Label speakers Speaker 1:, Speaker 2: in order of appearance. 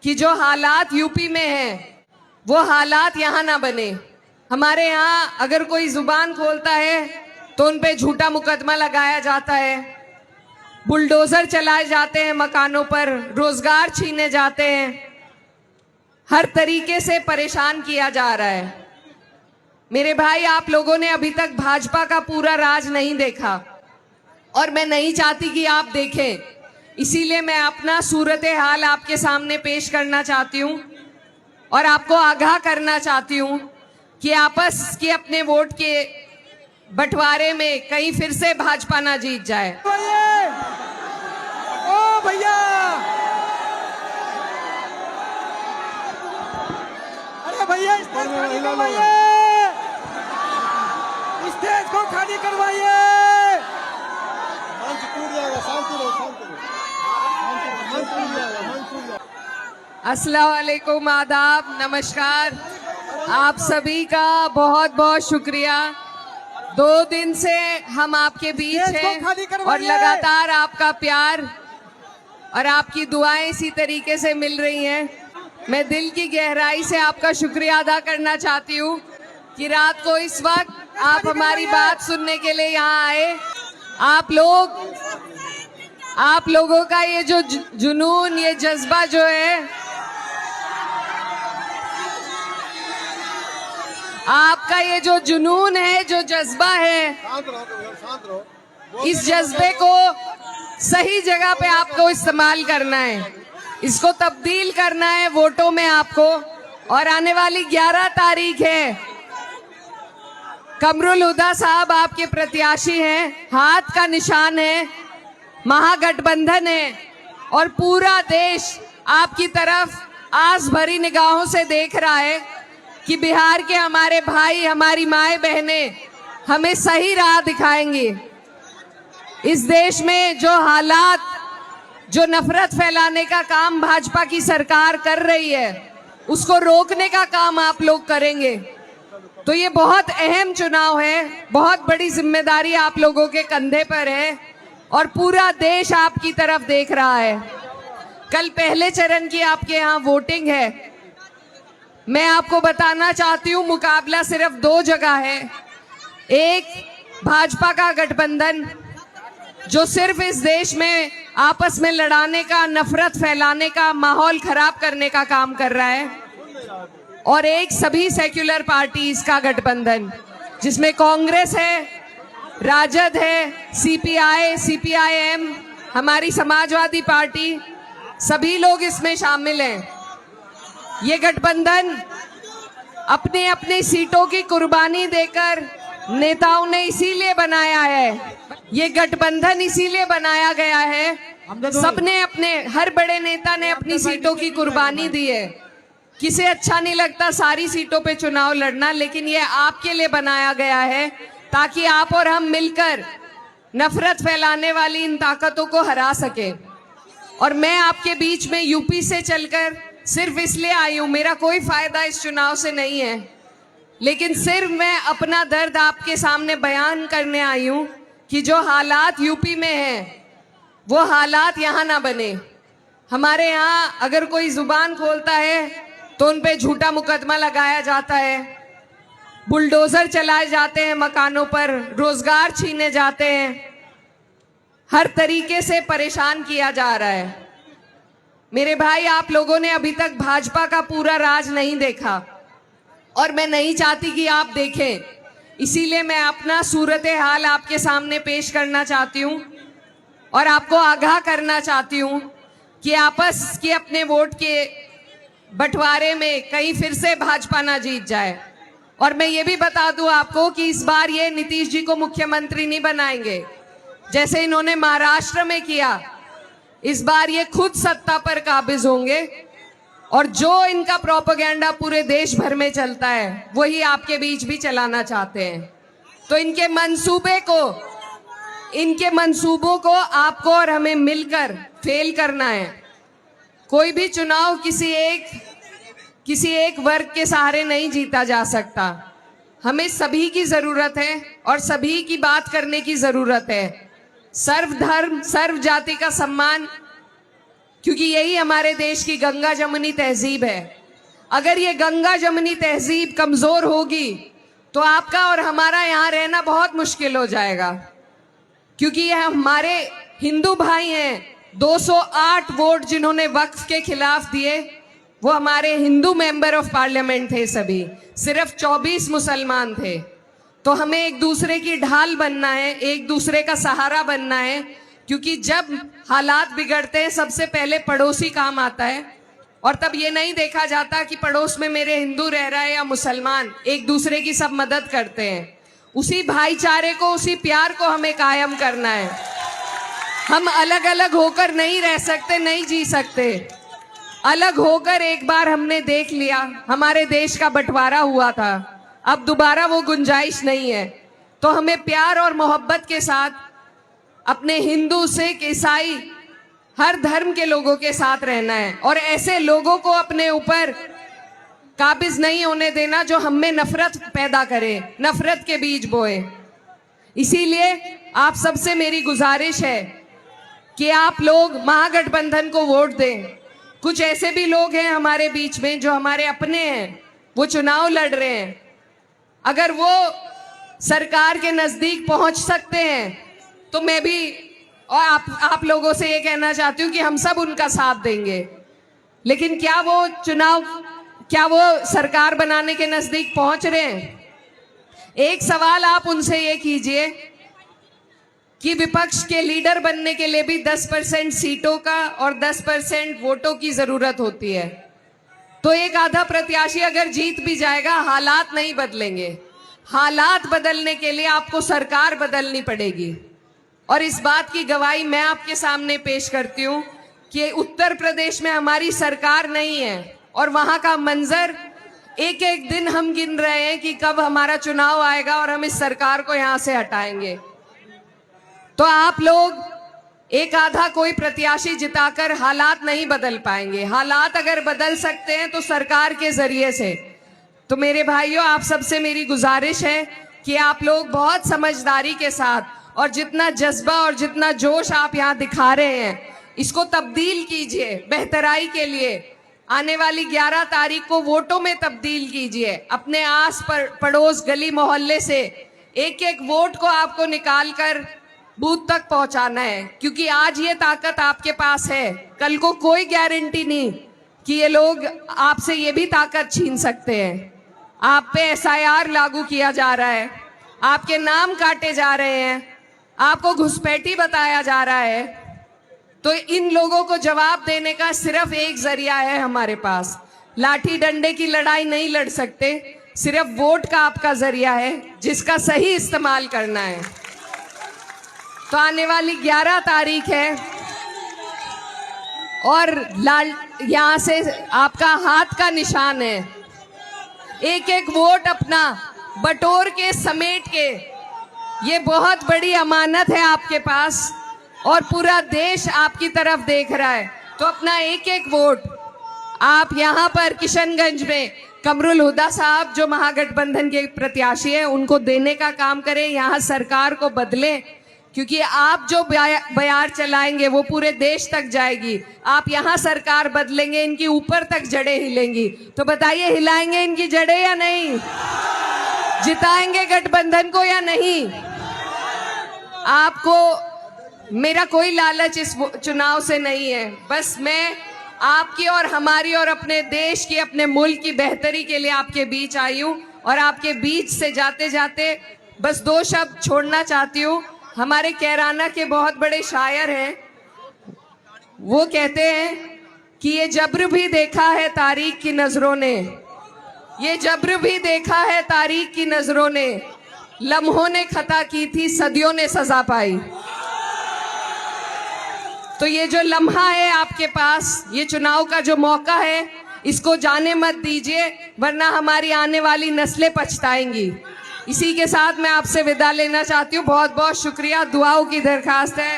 Speaker 1: कि जो हालात यूपी में हैं वो हालात यहाँ ना बने। हमारे यहाँ अगर कोई जुबान खोलता है तो उन पे झूठा मुकदमा लगाया जाता है, बुलडोजर चलाए जाते हैं मकानों पर, रोजगार छीने जाते हैं, हर तरीके से परेशान किया जा रहा है। मेरे भाई, आप लोगों ने अभी तक भाजपा का पूरा राज नहीं देखा और मैं नहीं चाहती कि आप देखें। इसीलिए मैं अपना सूरत हाल आपके सामने पेश करना चाहती हूँ और आपको आगाह करना चाहती हूँ कि आपस के अपने वोट के बंटवारे में कहीं फिर से भाजपा ना जीत जाए।
Speaker 2: ओ भैया, अरे भैया स्टेज को खाली करवाइए।
Speaker 1: अस्सलाम वालेकुम, आदाब, नमस्कार। आप सभी का बहुत बहुत शुक्रिया। 2 दिन से हम आपके बीच हैं और लगातार आपका प्यार और आपकी दुआएं इसी तरीके से मिल रही हैं। मैं दिल की गहराई से आपका शुक्रिया अदा करना चाहती हूँ कि रात को इस वक्त आप हमारी बात सुनने के लिए यहाँ आए। आप लोगों का ये जो जुनून, ये जज्बा जो है, आपका ये जो जुनून है, जो जज्बा है, इस जज्बे को सही जगह पे आपको इस्तेमाल करना है, इसको तब्दील करना है वोटों में आपको। और आने वाली 11 तारीख है, कमरुल हुदा साहब आपके प्रत्याशी हैं, हाथ का निशान है, महागठबंधन है और पूरा देश आपकी तरफ आस भरी निगाहों से देख रहा है कि बिहार के हमारे भाई, हमारी माए बहनें हमें सही राह दिखाएंगी। इस देश में जो हालात, जो नफरत फैलाने का काम भाजपा की सरकार कर रही है, उसको रोकने का काम आप लोग करेंगे। तो ये बहुत अहम चुनाव है, बहुत बड़ी जिम्मेदारी आप लोगों के कंधे पर है और पूरा देश आपकी तरफ देख रहा है। कल पहले चरण की आपके यहाँ वोटिंग है। मैं आपको बताना चाहती हूँ, मुकाबला सिर्फ 2 जगह है। एक, भाजपा का गठबंधन जो सिर्फ इस देश में आपस में लड़ाने का, नफरत फैलाने का, माहौल खराब करने का काम कर रहा है, और एक सभी सेक्युलर पार्टीज का गठबंधन जिसमें कांग्रेस है, राजद है, सीपीआई, सीपीआईएम, हमारी समाजवादी पार्टी, सभी लोग इसमें शामिल हैं। ये गठबंधन अपने अपने सीटों की कुर्बानी देकर नेताओं ने इसीलिए बनाया है। ये गठबंधन इसीलिए बनाया गया है, सबने अपने, हर बड़े नेता ने अपनी सीटों की कुर्बानी दी है। किसे अच्छा नहीं लगता सारी सीटों पे चुनाव लड़ना, लेकिन ये आपके लिए बनाया गया है ताकि आप और हम मिलकर नफरत फैलाने वाली इन ताकतों को हरा सके। और मैं आपके बीच में यूपी से चलकर सिर्फ इसलिए आई हूं, मेरा कोई फायदा इस चुनाव से नहीं है, लेकिन सिर्फ मैं अपना दर्द आपके सामने बयान करने आई हूं कि जो हालात यूपी में हैं वो हालात यहाँ ना बने। हमारे यहाँ अगर कोई जुबान खोलता है तो उन पे झूठा मुकदमा लगाया जाता है, बुलडोजर चलाए जाते हैं मकानों पर, रोजगार छीने जाते हैं, हर तरीके से परेशान किया जा रहा है। मेरे भाई, आप लोगों ने अभी तक भाजपा का पूरा राज नहीं देखा और मैं नहीं चाहती कि आप देखें। इसीलिए मैं अपना सूरत हाल आपके सामने पेश करना चाहती हूँ और आपको आगाह करना चाहती हूँ कि आपस के अपने वोट के बंटवारे में कहीं फिर से भाजपा ना जीत जाए। और मैं ये भी बता दूं आपको कि इस बार ये नीतीश जी को मुख्यमंत्री नहीं बनाएंगे जैसे इन्होंने महाराष्ट्र में किया। इस बार ये खुद सत्ता पर काबिज होंगे और जो इनका प्रोपेगेंडा पूरे देश भर में चलता है वही आपके बीच भी चलाना चाहते हैं। तो इनके मंसूबों को आपको और हमें मिलकर फेल करना है। कोई भी चुनाव किसी एक वर्ग के सहारे नहीं जीता जा सकता। हमें सभी की जरूरत है और सभी की बात करने की जरूरत है। सर्वधर्म, सर्व जाति का सम्मान, क्योंकि यही हमारे देश की गंगा जमुनी तहजीब है। अगर ये गंगा जमुनी तहजीब कमजोर होगी तो आपका और हमारा यहाँ रहना बहुत मुश्किल हो जाएगा, क्योंकि ये हमारे हिंदू भाई हैं। 208 वोट जिन्होंने वक्फ के खिलाफ दिए वो हमारे हिंदू मेंबर ऑफ पार्लियामेंट थे, सभी सिर्फ 24 मुसलमान थे। तो हमें एक दूसरे की ढाल बनना है, एक दूसरे का सहारा बनना है, क्योंकि जब हालात बिगड़ते हैं सबसे पहले पड़ोसी काम आता है। और तब ये नहीं देखा जाता कि पड़ोस में मेरे हिंदू रह रहा है या मुसलमान, एक दूसरे की सब मदद करते हैं। उसी भाईचारे को, उसी प्यार को हमें कायम करना है। हम अलग अलग होकर नहीं रह सकते, नहीं जी सकते। अलग होकर एक बार हमने देख लिया, हमारे देश का बंटवारा हुआ था, अब दोबारा वो गुंजाइश नहीं है। तो हमें प्यार और मोहब्बत के साथ अपने हिंदू, सिख, ईसाई, हर धर्म के लोगों के साथ रहना है और ऐसे लोगों को अपने ऊपर काबिज नहीं होने देना जो हम में नफरत पैदा करे, नफरत के बीज बोए। इसीलिए आप सबसे मेरी गुजारिश है कि आप लोग महागठबंधन को वोट दें। कुछ ऐसे भी लोग हैं हमारे बीच में जो हमारे अपने हैं, वो चुनाव लड़ रहे हैं। अगर वो सरकार के नजदीक पहुंच सकते हैं तो मैं भी और आप लोगों से ये कहना चाहती हूँ कि हम सब उनका साथ देंगे। लेकिन क्या वो सरकार बनाने के नजदीक पहुंच रहे हैं? एक सवाल आप उनसे ये कीजिए कि विपक्ष के लीडर बनने के लिए भी 10% सीटों का और 10% वोटों की जरूरत होती है। तो एक आधा प्रत्याशी अगर जीत भी जाएगा, हालात नहीं बदलेंगे। हालात बदलने के लिए आपको सरकार बदलनी पड़ेगी। और इस बात की गवाही मैं आपके सामने पेश करती हूँ कि उत्तर प्रदेश में हमारी सरकार नहीं है और वहां का मंजर एक एक दिन हम गिन रहे हैं कि कब हमारा चुनाव आएगा और हम इस सरकार को यहां से हटाएंगे। तो आप लोग एक आधा कोई प्रत्याशी जिताकर हालात नहीं बदल पाएंगे। हालात अगर बदल सकते हैं तो सरकार के जरिए से। तो मेरे भाइयों, आप सबसे मेरी गुजारिश है कि आप लोग बहुत समझदारी के साथ और जितना जज्बा और जितना जोश आप यहाँ दिखा रहे हैं, इसको तब्दील कीजिए बेहतराई के लिए। आने वाली 11 तारीख को वोटों में तब्दील कीजिए। अपने आस पड़ोस, गली मोहल्ले से एक एक वोट को आपको निकाल कर बूथ तक पहुंचाना है, क्योंकि आज ये ताकत आपके पास है, कल को कोई गारंटी नहीं कि ये लोग आपसे ये भी ताकत छीन सकते हैं। आप पे SIR लागू किया जा रहा है, आपके नाम काटे जा रहे हैं, आपको घुसपैठी बताया जा रहा है। तो इन लोगों को जवाब देने का सिर्फ एक जरिया है हमारे पास। लाठी डंडे की लड़ाई नहीं लड़ सकते, सिर्फ वोट का आपका जरिया है जिसका सही इस्तेमाल करना है। तो आने वाली 11 तारीख है और यहां से आपका हाथ का निशान है। एक एक वोट अपना बटोर के, समेट के, ये बहुत बड़ी अमानत है आपके पास और पूरा देश आपकी तरफ देख रहा है। तो अपना एक एक वोट आप यहाँ पर किशनगंज में कमरुल हुदा साहब जो महागठबंधन के प्रत्याशी हैं उनको देने का काम करें, यहाँ सरकार को बदलें, क्योंकि आप जो बयार चलाएंगे वो पूरे देश तक जाएगी। आप यहाँ सरकार बदलेंगे, इनकी ऊपर तक जड़ें हिलेंगी। तो बताइए, हिलाएंगे इनकी जड़ें या नहीं? जिताएंगे गठबंधन को या नहीं? आपको मेरा कोई लालच इस चुनाव से नहीं है, बस मैं आपकी और हमारी और अपने देश की, अपने मुल्क की बेहतरी के लिए आपके बीच आई हूँ। और आपके बीच से जाते जाते बस 2 शब्द छोड़ना चाहती हूँ। हमारे कैराना के बहुत बड़े शायर हैं, वो कहते हैं कि ये जब्र भी देखा है तारीख की नजरों ने, ये जब्र भी देखा है तारीख की नजरों ने, लम्हों ने खता की थी, सदियों ने सजा पाई। तो ये जो लम्हा है आपके पास, ये चुनाव का जो मौका है, इसको जाने मत दीजिए, वरना हमारी आने वाली नस्लें पछताएंगी। इसी के साथ मैं आपसे विदा लेना चाहती हूँ। बहुत बहुत शुक्रिया। दुआओं की दरखास्त है।